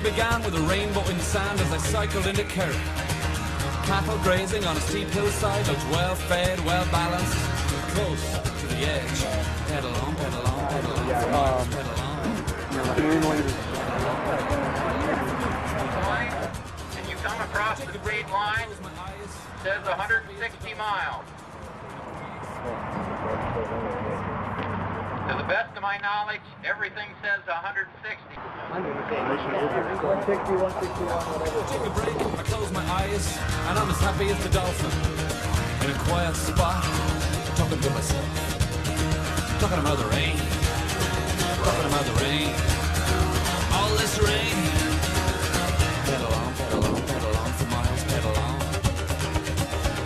began with a rainbow in the sand as I cycled into Kerry. Cattle grazing on a steep hillside looked well fed, well balanced, close to the edge. Pedal on, pedal on, pedal on, pedal on. And you come across the speed line, says 160 miles. To the best of my knowledge, everything says 160. 160, 161, whatever. Take a break, I close my eyes, and I'm as happy as the dolphin. In a quiet spot, talking to myself. Talking about the rain. Talking about the rain. All this rain. Pedal on, pedal on, pedal on for miles, pedal on.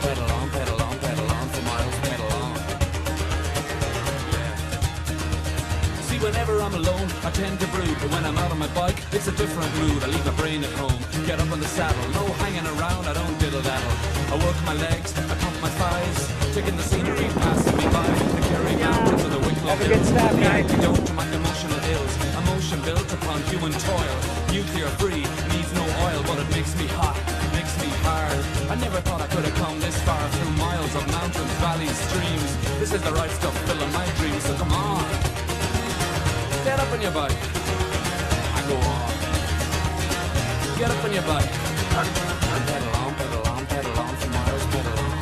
Pedal on, pedal on, pedal on for miles, pedal on. Yeah. See, whenever I'm alone, I tend to brood, but when I'm out on my bike, it's a different mood. I leave my brain at home, get up on the saddle, no hanging around, I don't diddle-daddle. I work my legs, I pump my thighs, taking the scenery, passing me by, the Kerry Mountains of the Wicklow Hills. The antidote to my emotional ills, emotion built upon human toil. Nuclear free, needs no oil, but it makes me hot, it makes me hard. I never thought I could have come this far through miles of mountains, valleys, streams. This is the right stuff, filling my dreams, so come on. Get up on your bike. I go on. Get up on your bike. Pedal on, pedal on, pedal on for miles, pedal on.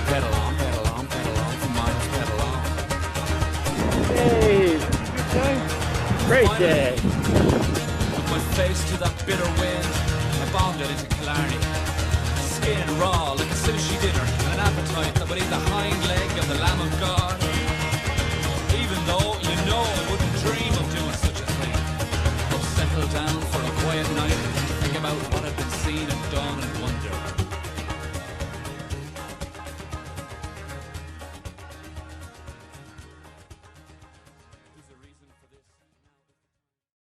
Pedal on, pedal on, pedal on for miles, pedal on. Hey, good day. Great day. With my face to that bitter wind, I bombed it into Killarney. Skin raw like a sushi dinner, and an appetite that would eat the hind leg of the Lamb of God.